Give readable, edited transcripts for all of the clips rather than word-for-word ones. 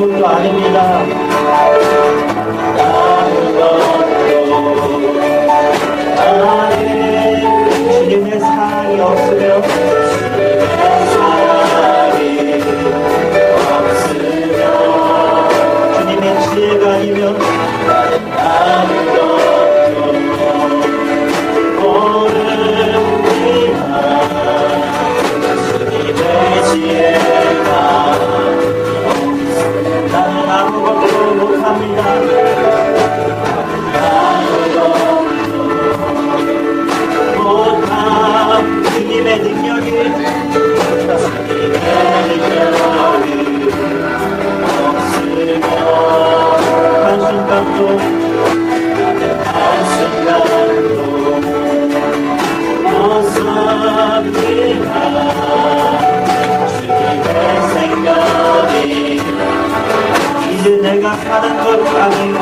아무것도 아닙니다. 주님의 사랑이 없으면 주님의 지혜가 아니면 주님의 지혜가 나는 아무것도 못합니다. 주님의 능력이 없으면 한순간도 벗어납니다. 주님의 생각이 이제 내가 사는 것 아니고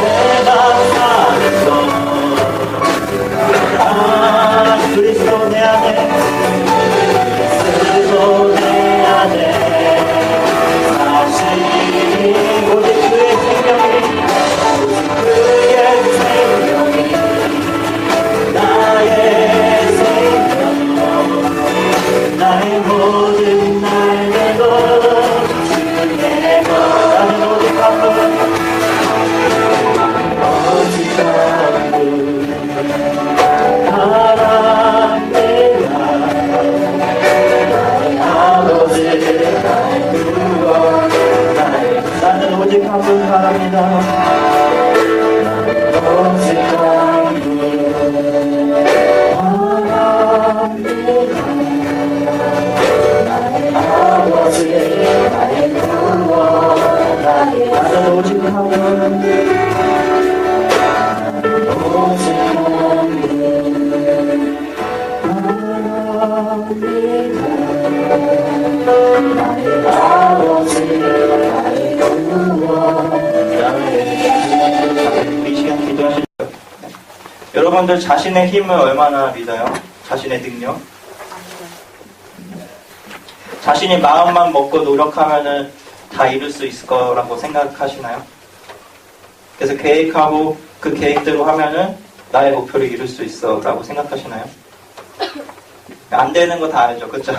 내가 사는 것 그리스도 내 안에 그리스도 내 안에 사실이 오직 그의 생명이 나의 생명 나의 모든 나의 것 주의 것 나는 오직 한분 오직 한분 나는 오직 한 분 바랍니다. 오직 한 분 아버지 나의 구원 나는 오직 한 분 오직 한 분 나의 아버지 나의 구원 이 시간 기도하시죠. 여러분들 자신의 힘을 얼마나 믿어요? 자신의 능력? 자신이 마음만 먹고 노력하면은 다 이룰 수 있을 거라고 생각하시나요? 그래서 계획하고 그 계획대로 하면은 나의 목표를 이룰 수 있어 라고 생각하시나요? 안 되는 거 다 알죠, 그쵸?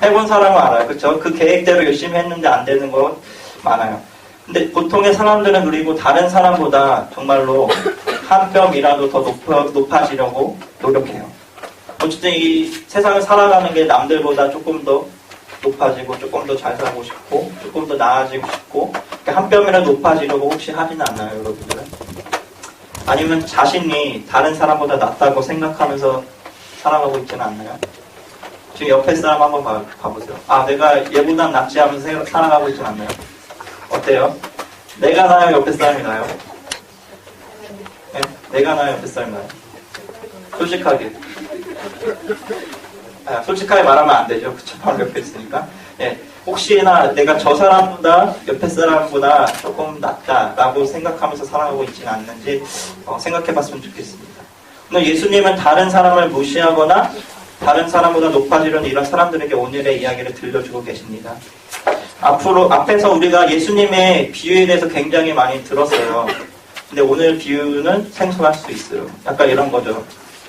해본 사람은 알아요, 그쵸? 그 계획대로 열심히 했는데 안 되는 거 많아요. 근데 보통의 사람들은 그리고 다른 사람보다 정말로 한 뼘이라도 더 높아지려고 노력해요. 어쨌든 이 세상을 살아가는 게 남들보다 조금 더 높아지고 조금 더 잘 살고 싶고 조금 더 나아지고 싶고 한 뼘이라도 높아지려고 혹시 하진 않나요, 여러분들은? 아니면 자신이 다른 사람보다 낫다고 생각하면서 살아가고 있지는 않나요? 지금 옆에 사람 한번 봐보세요. 아, 내가 얘보다 낫지 하면서 살아가고 있지는 않나요? 어때요? 내가 나요? 옆에 사람이 나요? 네? 내가 나요? 옆에 사람이 나요? 솔직하게. 솔직하게 말하면 안 되죠. 그쵸? 바로 옆에 있으니까. 예. 혹시나 내가 저 사람보다 옆에 사람보다 조금 낫다라고 생각하면서 살아가고 있지는 않는지 생각해 봤으면 좋겠습니다. 오늘 예수님은 다른 사람을 무시하거나 다른 사람보다 높아지려는 이런 사람들에게 오늘의 이야기를 들려주고 계십니다. 앞에서 우리가 예수님의 비유에 대해서 굉장히 많이 들었어요. 근데 오늘 비유는 생소할 수 있어요. 약간 이런 거죠.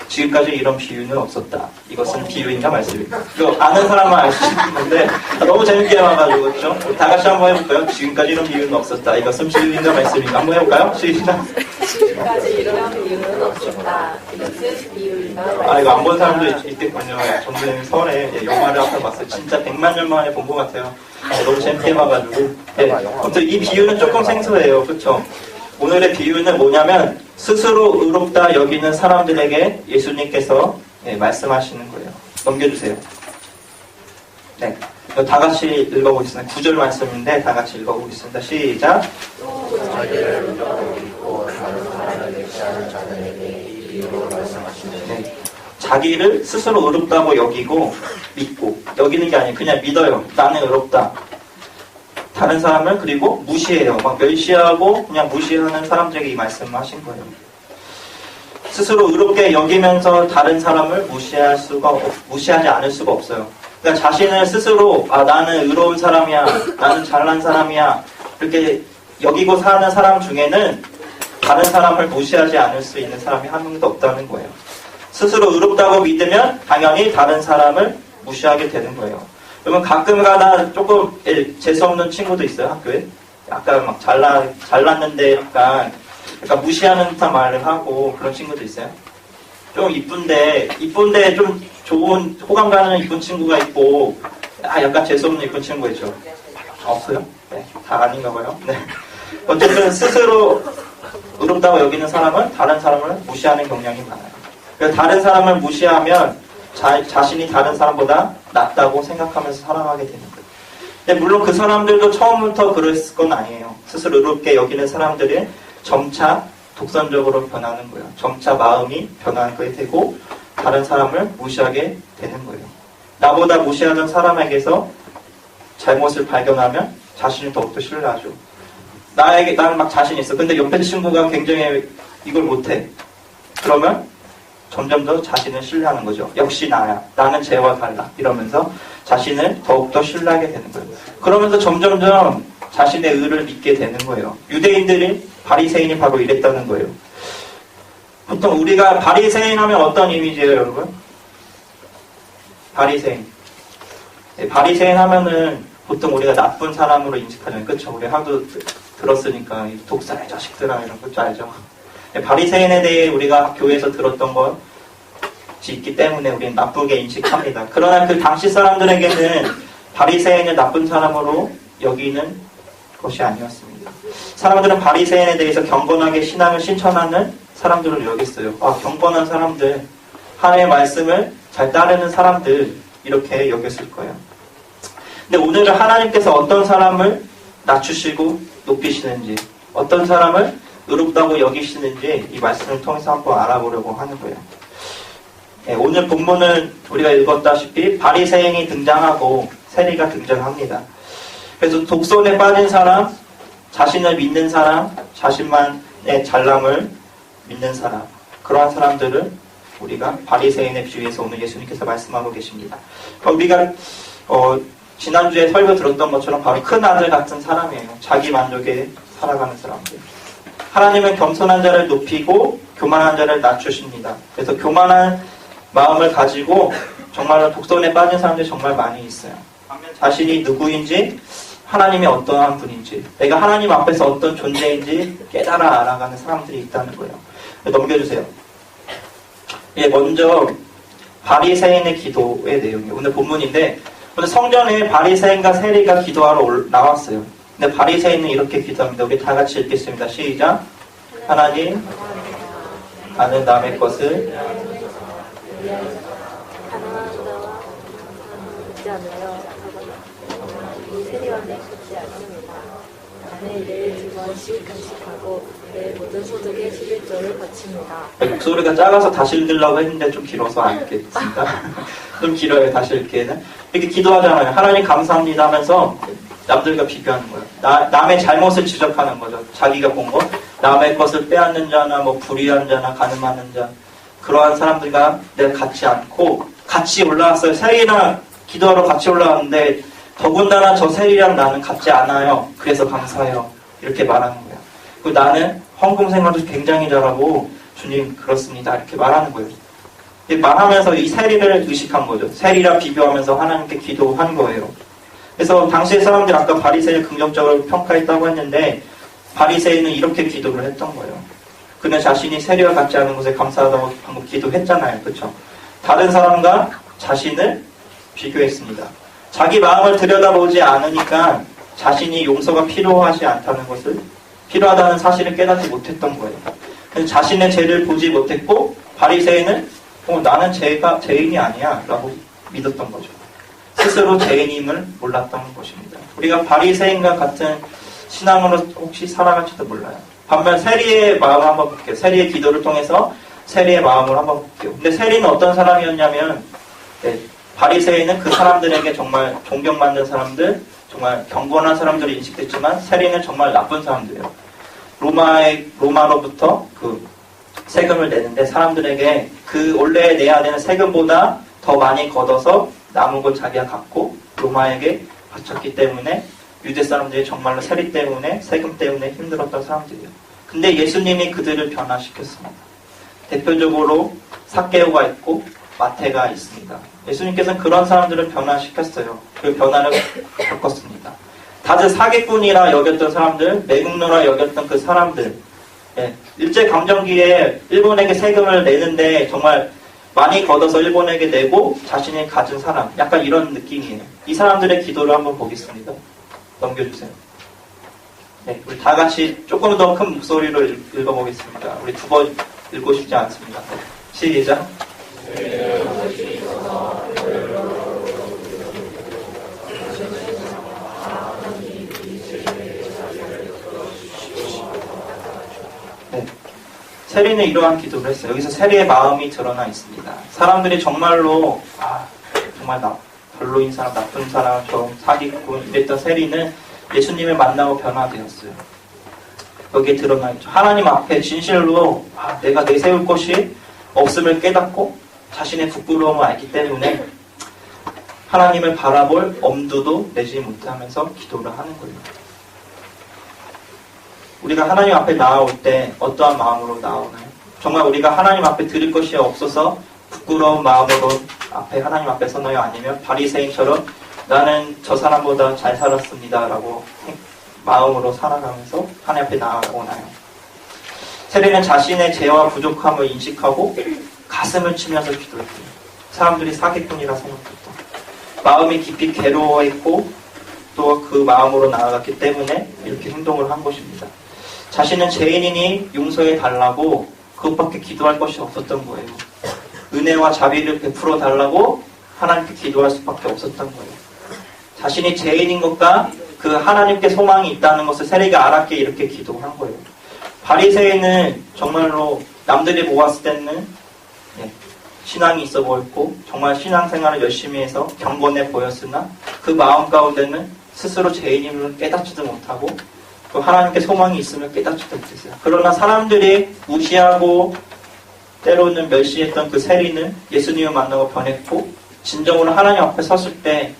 지금까지 이런 비유는 없었다. 이것은 비유인가 말씀입니까? 이거 아는 사람만 알 수 있는데 너무 재밌게 와가지고 그렇죠? 다 같이 한번 해볼까요? 지금까지 이런 비유는 없었다. 이것은 비유인가 말씀입니까? 한번 해볼까요? 시작. 지금까지 이런 비유는 없었다. 이것은 비유인가 말씀입니까? 이거 안 본 사람도 있겠군요. 저는 서울에 영화를 한번 봤어요. 진짜 100만 년 만에 본 것 같아요. 너무 재밌게 봐가지고. 네. 아무튼 이 비유는 조금 생소해요. 그렇죠? 오늘의 비유는 뭐냐면 스스로 의롭다 여기는 사람들에게 예수님께서 말씀하시는 거예요. 넘겨주세요. 네, 다 같이 읽어보겠습니다. 9절 말씀인데 다 같이 읽어보겠습니다. 시작. 네, 자기를 스스로 의롭다고 여기고 믿고 여기는 게 아니에요. 그냥 믿어요. 나는 의롭다. 다른 사람을 그리고 무시해요. 막 멸시하고 그냥 무시하는 사람들에게 이 말씀을 하신 거예요. 스스로 의롭게 여기면서 다른 사람을 무시하지 않을 수가 없어요. 그러니까 자신을 스스로 나는 의로운 사람이야, 나는 잘난 사람이야 이렇게 여기고 사는 사람 중에는 다른 사람을 무시하지 않을 수 있는 사람이 한 명도 없다는 거예요. 스스로 의롭다고 믿으면 당연히 다른 사람을 무시하게 되는 거예요. 그러면 가끔가다 조금 재수없는 친구도 있어요, 학교에. 약간 막 잘났는데 약간 무시하는 듯한 말을 하고 그런 친구도 있어요. 좀 이쁜데 좀 좋은 호감 가는 이쁜 친구가 있고 약간 재수없는 이쁜 친구가 있죠. 없어요? 네, 다 아닌가 봐요. 네. 어쨌든 스스로 의롭다고 여기는 사람은 다른 사람을 무시하는 경향이 많아요. 그래서 다른 사람을 무시하면 자신이 다른 사람보다 낫다고 생각하면서 살아가게 되는 거예요. 근데 물론 그 사람들도 처음부터 그랬을 건 아니에요. 스스로 의롭게 여기는 사람들이 점차 독선적으로 변하는 거예요. 점차 마음이 변하게 되고 다른 사람을 무시하게 되는 거예요. 나보다 무시하던 사람에게서 잘못을 발견하면 자신을 더욱더 신뢰하죠. 나는 막 자신 있어. 근데 옆에 친구가 굉장히 이걸 못해. 그러면 점점 더 자신을 신뢰하는 거죠. 역시 나야. 나는 쟤와 달라. 이러면서 자신을 더욱더 신뢰하게 되는 거예요. 그러면서 점점점 자신의 의를 믿게 되는 거예요. 유대인들이 바리새인이 바로 이랬다는 거예요. 보통 우리가 바리새인 하면 어떤 이미지예요, 여러분? 바리새인. 네, 바리새인 하면은 보통 우리가 나쁜 사람으로 인식하잖아요. 그쵸? 우리 하도 들었으니까 독사의 자식들아 이런 것도 알죠. 네, 바리새인에 대해 우리가 교회에서 들었던 것이 있기 때문에 우리는 나쁘게 인식합니다. 그러나 그 당시 사람들에게는 바리새인을 나쁜 사람으로 여기는 것이 아니었습니다. 사람들은 바리새인에 대해서 경건하게 신앙을 실천하는 사람들을 여겼어요. 경건한 사람들, 하나님의 말씀을 잘 따르는 사람들 이렇게 여겼을 거예요. 근데 오늘은 하나님께서 어떤 사람을 낮추시고 높이시는지, 어떤 사람을 의롭다고 여기시는지 이 말씀을 통해서 한번 알아보려고 하는 거예요. 네, 오늘 본문은 우리가 읽었다시피 바리새인이 등장하고 세리가 등장합니다. 그래서 독선에 빠진 사람, 자신을 믿는 사람, 자신만의 잘남을 믿는 사람, 그러한 사람들을 우리가 바리새인에 비유해서 오늘 예수님께서 말씀하고 계십니다. 우리가 지난주에 설교 들었던 것처럼 바로 큰 아들 같은 사람이에요. 자기 만족에 살아가는 사람들. 하나님은 겸손한 자를 높이고 교만한 자를 낮추십니다. 그래서 교만한 마음을 가지고 정말로 독선에 빠진 사람들이 정말 많이 있어요. 자신이 누구인지, 하나님이 어떠한 분인지, 내가 하나님 앞에서 어떤 존재인지 깨달아 알아가는 사람들이 있다는 거예요. 넘겨주세요. 먼저 바리새인의 기도의 내용이에요. 오늘 본문인데 오늘 성전에 바리새인과 세리가 기도하러 나왔어요. 근데 바리새인은 이렇게 기도합니다. 우리 다 같이 읽겠습니다. 시작. 하나님, 나는 남의 것을 내 일을 두번씩 간직하고 내 모든 소득의 11조를 바칩니다. 목소리가 작아서 다시 읽으려고 했는데 좀 길어서 안 읽겠습니다. 좀 길어요, 다시 읽기에는. 이렇게 기도하잖아요. 하나님 감사합니다 하면서 남들과 비교하는 거예요. 남의 잘못을 지적하는 거죠. 자기가 본 거. 남의 것을 빼앗는 자나 불의한 자나 가늠하는 자, 그러한 사람들과 내가 같지 않고 같이 올라왔어요. 세리랑 기도하러 같이 올라왔는데 더군다나 저 세리랑 나는 같지 않아요. 그래서 감사해요. 이렇게 말하는 거예요. 그리고 나는 헌금 생활도 굉장히 잘하고 주님 그렇습니다. 이렇게 말하는 거예요. 말하면서 이 세리를 의식한 거죠. 세리랑 비교하면서 하나님께 기도한 거예요. 그래서 당시의 사람들이 아까 바리새인을 긍정적으로 평가했다고 했는데 바리새인은 이렇게 기도를 했던 거예요. 그는 자신이 세리와 같지 않은 것에 감사하다고 방금 기도했잖아요. 그렇죠? 다른 사람과 자신을 비교했습니다. 자기 마음을 들여다보지 않으니까 자신이 용서가 필요하지 않다는 것을, 필요하다는 사실을 깨닫지 못했던 거예요. 그래서 자신의 죄를 보지 못했고 바리새인은 나는 죄인이 아니야 라고 믿었던 거죠. 스스로 죄인임을 몰랐던 것입니다. 우리가 바리새인과 같은 신앙으로 혹시 살아갈지도 몰라요. 반면 세리의 마음을 한번 볼게요. 세리의 기도를 통해서 세리의 마음을 한번 볼게요. 근데 세리는 어떤 사람이었냐면 바리새인은 그 사람들에게 정말 존경받는 사람들, 정말 경건한 사람들이 인식됐지만 세리는 정말 나쁜 사람들이에요. 로마로부터 그 세금을 내는데 사람들에게 그 원래 내야 되는 세금보다 더 많이 걷어서 남은 건 자기가 갖고 로마에게 바쳤기 때문에 유대 사람들이 정말로 세리 때문에 세금 때문에 힘들었던 사람들이에요. 근데 예수님이 그들을 변화시켰습니다. 대표적으로 삭개오가 있고 마태가 있습니다. 예수님께서는 그런 사람들을 변화시켰어요. 그 변화를 겪었습니다. 다들 사기꾼이라 여겼던 사람들, 매국노라 여겼던 그 사람들, 일제강점기에 일본에게 세금을 내는데 정말 많이 걷어서 일본에게 내고 자신이 가진 사람, 약간 이런 느낌이에요. 이 사람들의 기도를 한번 보겠습니다. 넘겨주세요. 네, 우리 다 같이 조금 더 큰 목소리로 읽어보겠습니다. 우리 두 번 읽고 싶지 않습니다. 시작. 네. 세리는 이러한 기도를 했어요. 여기서 세리의 마음이 드러나 있습니다. 사람들이 정말로 정말 별로인 사람, 나쁜 사람, 좀 사기꾼 이랬던 세리는 예수님을 만나고 변화되었어요. 여기에 드러나 있죠. 하나님 앞에 진실로 내가 내세울 것이 없음을 깨닫고 자신의 부끄러움을 알기 때문에 하나님을 바라볼 엄두도 내지 못하면서 기도를 하는 거예요. 우리가 하나님 앞에 나아올 때 어떠한 마음으로 나오나요? 정말 우리가 하나님 앞에 드릴 것이 없어서 부끄러운 마음으로 하나님 앞에 서나요? 아니면 바리새인처럼 나는 저 사람보다 잘 살았습니다 라고 마음으로 살아가면서 하나님 앞에 나아오나요? 세리는 자신의 죄와 부족함을 인식하고 가슴을 치면서 기도했대요. 사람들이 사기꾼이라 생각했다. 마음이 깊이 괴로워했고 또 그 마음으로 나아갔기 때문에 이렇게 행동을 한 것입니다. 자신은 죄인이니 용서해 달라고 그것밖에 기도할 것이 없었던 거예요. 은혜와 자비를 베풀어 달라고 하나님께 기도할 수밖에 없었던 거예요. 자신이 죄인인 것과 그 하나님께 소망이 있다는 것을 세리가 알았기에 이렇게 기도한 거예요. 바리새인은 정말로 남들이 보았을 때는 신앙이 있어 보였고 정말 신앙생활을 열심히 해서 경건해 보였으나 그 마음 가운데는 스스로 죄인임을 깨닫지도 못하고 또 하나님께 소망이 있음을 깨닫지도 못했어요. 그러나 사람들이 무시하고 때로는 멸시했던 그 세리는 예수님을 만나고 변했고 진정으로 하나님 앞에 섰을 때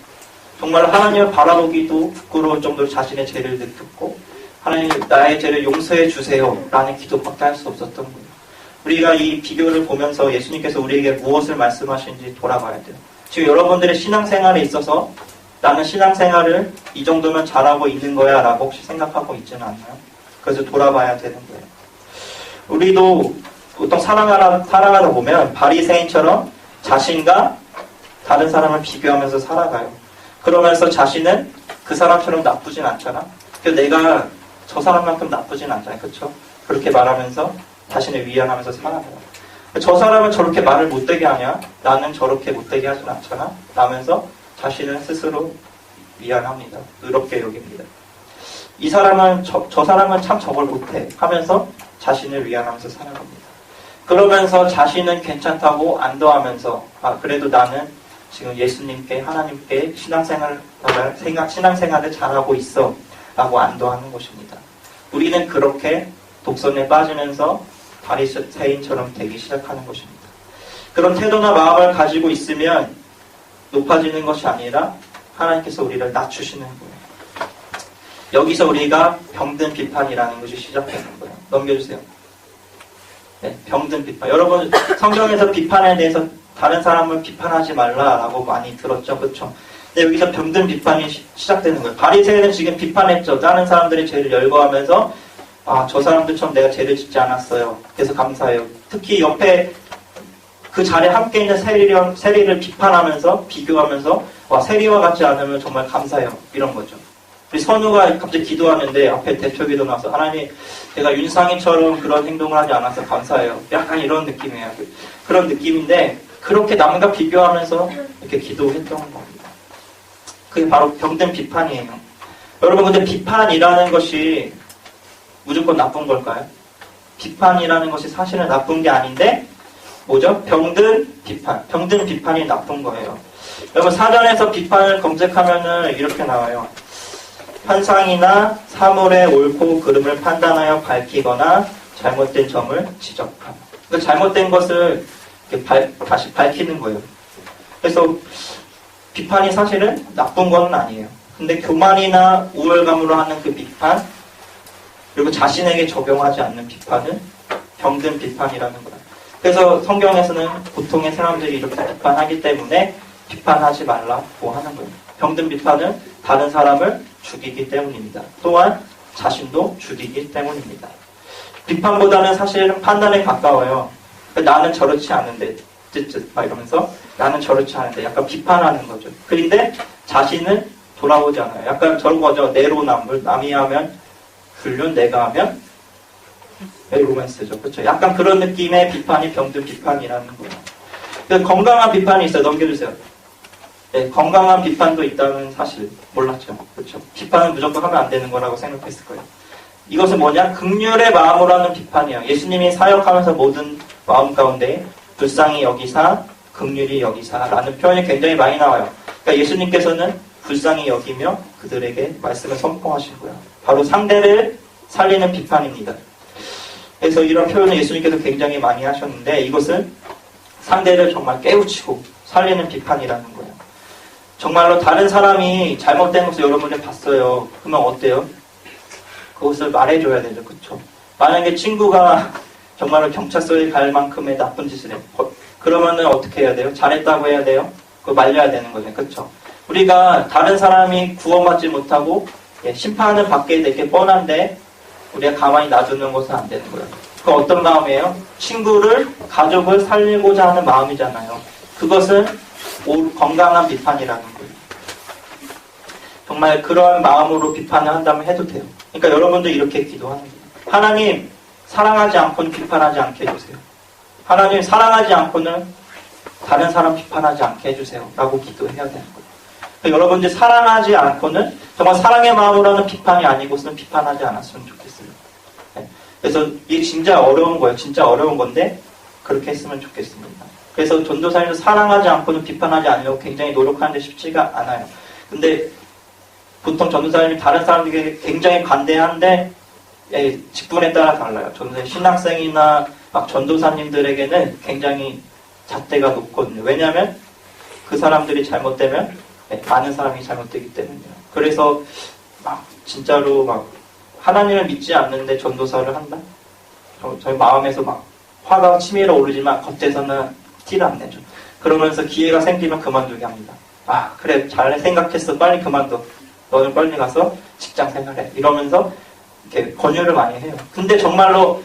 정말 하나님을 바라보기도 부끄러울 정도로 자신의 죄를 느꼈고 하나님 나의 죄를 용서해 주세요 라는 기도밖에 할 수 없었던 거예요. 우리가 이 비교를 보면서 예수님께서 우리에게 무엇을 말씀하시는지 돌아봐야 돼요. 지금 여러분들의 신앙생활에 있어서 나는 신앙생활을 이 정도면 잘하고 있는 거야 라고 혹시 생각하고 있지는 않나요? 그래서 돌아봐야 되는 거예요. 우리도 보통 살아가다 보면 바리새인처럼 자신과 다른 사람을 비교하면서 살아가요. 그러면서 자신은 그 사람처럼 나쁘진 않잖아. 그래서 내가 저 사람만큼 나쁘진 않잖아요. 그렇죠? 그렇게 말하면서 자신을 위안하면서 살아가요. 저 사람은 저렇게 말을 못되게 하냐? 나는 저렇게 못되게 하진 않잖아. 라면서 자신을 스스로 위안합니다. 의롭게 여깁니다. 이 사람은 저 사람은 참 저걸 못해 하면서 자신을 위안하면서 살아갑니다. 그러면서 자신은 괜찮다고 안도하면서 그래도 나는 지금 예수님께 하나님께 신앙생활을 잘하고 있어 라고 안도하는 것입니다. 우리는 그렇게 독선에 빠지면서 바리새인처럼 되기 시작하는 것입니다. 그런 태도나 마음을 가지고 있으면 높아지는 것이 아니라 하나님께서 우리를 낮추시는 거예요. 여기서 우리가 병든 비판이라는 것이 시작되는 거예요. 넘겨주세요. 네, 병든 비판. 여러분 성경에서 비판에 대해서 다른 사람을 비판하지 말라라고 많이 들었죠. 그렇죠? 근데 여기서 병든 비판이 시작되는 거예요. 바리새인은 지금 비판했죠. 다른 사람들이 죄를 열거하면서 저 사람들처럼 내가 죄를 짓지 않았어요. 그래서 감사해요. 특히 옆에 그 자리에 함께 있는 세리를 비판하면서 비교하면서 세리와 같지 않으면 정말 감사해요. 이런 거죠. 우리 선우가 갑자기 기도하는데 앞에 대표 기도 나와서 하나님 내가 윤상이처럼 그런 행동을 하지 않아서 감사해요. 약간 이런 느낌이에요. 그런 느낌인데 그렇게 남과 비교하면서 이렇게 기도했던 겁니다. 그게 바로 병든 비판이에요. 여러분 근데 비판이라는 것이 무조건 나쁜 걸까요? 비판이라는 것이 사실은 나쁜 게 아닌데 뭐죠? 병든 비판. 병든 비판이 나쁜 거예요. 여러분 사전에서 비판을 검색하면은 이렇게 나와요. 환상이나 사물의 옳고 그름을 판단하여 밝히거나 잘못된 점을 지적함. 그러니까 잘못된 것을 이렇게 다시 밝히는 거예요. 그래서 비판이 사실은 나쁜 건 아니에요. 근데 교만이나 우월감으로 하는 그 비판, 그리고 자신에게 적용하지 않는 비판은 병든 비판이라는 거예요. 그래서 성경에서는 보통의 사람들이 이렇게 비판하기 때문에 비판하지 말라고 하는 거예요. 병든 비판은 다른 사람을 죽이기 때문입니다. 또한 자신도 죽이기 때문입니다. 비판보다는 사실은 판단에 가까워요. 나는 저렇지 않은데 막 이러면서 나는 저렇지 않은데 약간 비판하는 거죠. 그런데 자신은 돌아오지 않아요. 약간 저런 거죠. 내로남불. 남이 하면 불륜, 내가 하면 로맨스죠. 그렇죠. 약간 그런 느낌의 비판이 병든 비판이라는 거예요. 건강한 비판이 있어요. 넘겨주세요. 네, 건강한 비판도 있다는 사실 몰랐죠. 그렇죠. 비판은 무조건 하면 안 되는 거라고 생각했을 거예요. 이것은 뭐냐? 긍휼의 마음으로 하는 비판이에요. 예수님이 사역하면서 모든 마음 가운데 불쌍히 여기사, 긍휼히 여기사라는 표현이 굉장히 많이 나와요. 그러니까 예수님께서는 불쌍히 여기며 그들에게 말씀을 선포하신 거예요. 바로 상대를 살리는 비판입니다. 그래서 이런 표현을 예수님께서 굉장히 많이 하셨는데 이것은 상대를 정말 깨우치고 살리는 비판이라는 거예요. 정말로 다른 사람이 잘못된 것을 여러분이 봤어요. 그러면 어때요? 그것을 말해줘야 되죠. 그렇죠? 만약에 친구가 정말로 경찰서에 갈 만큼의 나쁜 짓을 해요. 그러면은 어떻게 해야 돼요? 잘했다고 해야 돼요? 그거 말려야 되는 거죠. 그렇죠? 우리가 다른 사람이 구원받지 못하고 심판을 받게 되게 뻔한데 우리가 가만히 놔두는 것은 안 되는 거예요. 그 어떤 마음이에요? 친구를, 가족을 살리고자 하는 마음이잖아요. 그것은 건강한 비판이라는 거예요. 정말 그런 마음으로 비판을 한다면 해도 돼요. 그러니까 여러분도 이렇게 기도하는 거예요. 하나님, 사랑하지 않고는 비판하지 않게 해주세요. 하나님, 사랑하지 않고는 다른 사람 비판하지 않게 해주세요. 라고 기도해야 되는 거예요. 그러니까 여러분들 사랑하지 않고는 정말 사랑의 마음으로 하는 비판이 아니고서는 비판하지 않았으면 좋겠어요. 네. 그래서 이게 진짜 어려운 거예요. 진짜 어려운 건데 그렇게 했으면 좋겠습니다. 그래서 전도사님도 사랑하지 않고는 비판하지 않으려고 굉장히 노력하는데 쉽지가 않아요. 근데 보통 전도사님이 다른 사람들에게 굉장히 관대한데 직분에 따라 달라요. 전도사 신학생이나 막 전도사님들에게는 굉장히 잣대가 높거든요. 왜냐하면 그 사람들이 잘못되면 많은 사람이 잘못되기 때문이에요. 그래서 막 진짜로 막 하나님을 믿지 않는데 전도사를 한다? 저희 마음에서 막 화가 치밀어 오르지만 겉에서는 티를 안 내죠. 그러면서 기회가 생기면 그만두게 합니다. 아, 그래, 잘 생각했어. 빨리 그만둬. 너는 빨리 가서 직장 생활해. 이러면서 이렇게 권유를 많이 해요. 근데 정말로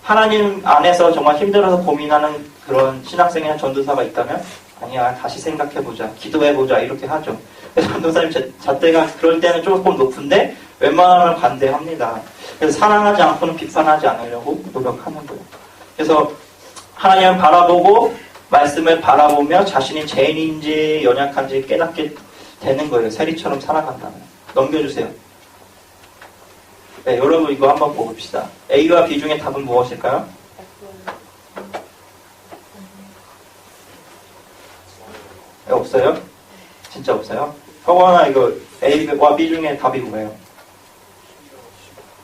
하나님 안에서 정말 힘들어서 고민하는 그런 신학생이나 전도사가 있다면 아니야, 다시 생각해보자. 기도해보자. 이렇게 하죠. 그래서 전도사님 잣대가 그럴 때는 조금 높은데 웬만하면 관대합니다. 그래서 사랑하지 않고는 비판하지 않으려고 노력하는 거예요. 그래서 하나님을 바라보고 말씀을 바라보며 자신이 죄인인지 연약한지 깨닫게 되는 거예요. 세리처럼 살아간다면. 넘겨주세요. 네, 여러분 이거 한번 보봅시다. A와 B 중에 답은 무엇일까요? 네, 없어요? 진짜 없어요? 형원아 이거 A와 B 중에 답이 뭐예요?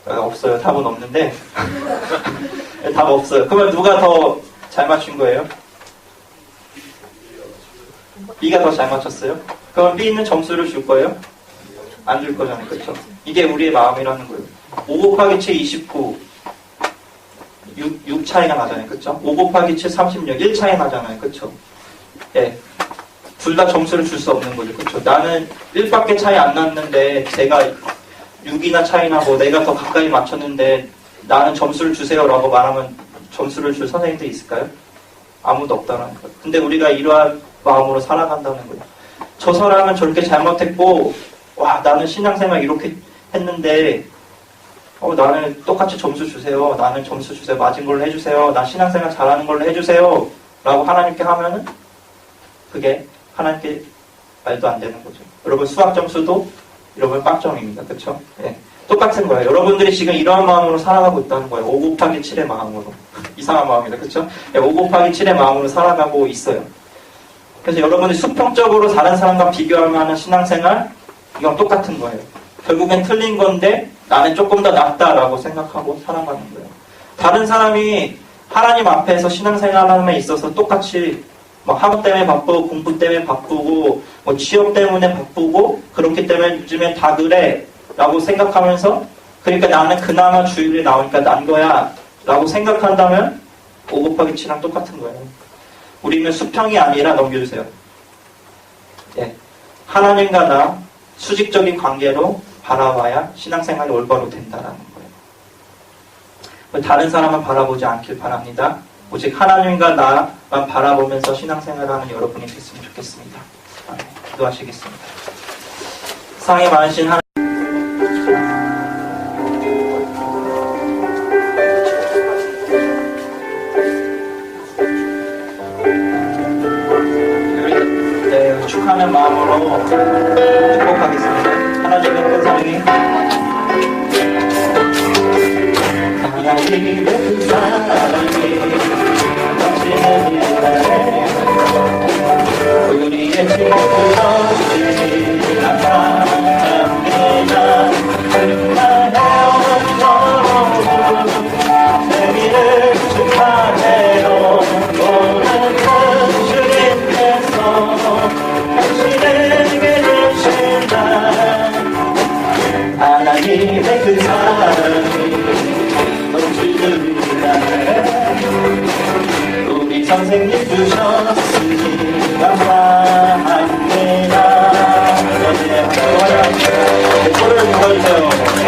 네, 없어요. 답은 없는데 네, 답 없어요. 그러면 누가 더 잘 맞춘 거예요? B가 더 잘 맞췄어요? 그럼 B는 점수를 줄 거예요? 안 줄 거잖아요. 그렇죠? 이게 우리의 마음이라는 거예요. 5 곱하기 7 29 6 차이가 나잖아요. 그렇죠? 5 곱하기 7 36 1 차이 나잖아요. 그렇죠? 예. 둘 다 점수를 줄 수 없는 거죠. 그렇죠? 나는 1밖에 차이 안 났는데 제가 6이나 차이 나고 내가 더 가까이 맞췄는데 나는 점수를 주세요라고 말하면 점수를 줄 선생님도 있을까요? 아무도 없다라는 거예요. 근데 우리가 이러한 마음으로 살아간다는 거예요. 저 사람은 저렇게 잘못했고 와 나는 신앙생활 이렇게 했는데 나는 똑같이 점수 주세요. 나는 점수 주세요. 맞은 걸로 해주세요. 나 신앙생활 잘하는 걸로 해주세요. 라고 하나님께 하면은 그게 하나님께 말도 안 되는 거죠. 여러분 수학 점수도 여러분 빵점입니다. 그렇죠? 네. 똑같은 거예요. 여러분들이 지금 이러한 마음으로 살아가고 있다는 거예요. 5 곱하기 7의 마음으로. 이상한 마음이다. 그렇죠? 네, 5 곱하기 7의 마음으로 살아가고 있어요. 그래서 여러분이 수평적으로 다른 사람과 비교하는 신앙생활 이건 똑같은 거예요. 결국엔 틀린 건데 나는 조금 더 낫다라고 생각하고 살아가는 거예요. 다른 사람이 하나님 앞에서 신앙생활함에 있어서 똑같이 뭐 학업 때문에 바쁘고 공부 때문에 바쁘고 뭐 취업 때문에 바쁘고 그렇기 때문에 요즘엔 다 그래 라고 생각하면서 그러니까 나는 그나마 주일에 나오니까 난 거야 라고 생각한다면 5 곱하기 7랑 똑같은 거예요. 우리는 수평이 아니라 넘겨주세요. 예. 하나님과 나 수직적인 관계로 바라봐야 신앙생활이 올바로 된다라는 거예요. 다른 사람을 바라보지 않길 바랍니다. 오직 하나님과 나만 바라보면서 신앙생활을 하는 여러분이 됐으면 좋겠습니다. 기도하시겠습니다. 사랑이 많으신 하나님, 축하하는 마음으로 축복하겠습니다. 하나님의 큰 사랑이 하나님의 큰 사랑이 당신의 일에 우리의 친구들이 나타납니다. 정말 헤어져도 생일을 축하해요. 오늘 큰 주님께서 당신에게 주신 날 하나님의 그 사랑이 넘치는 날 우리 선생님 주셨으니 감사합니다. 네, 박수 한번 해주세요. 손을 들어주세요.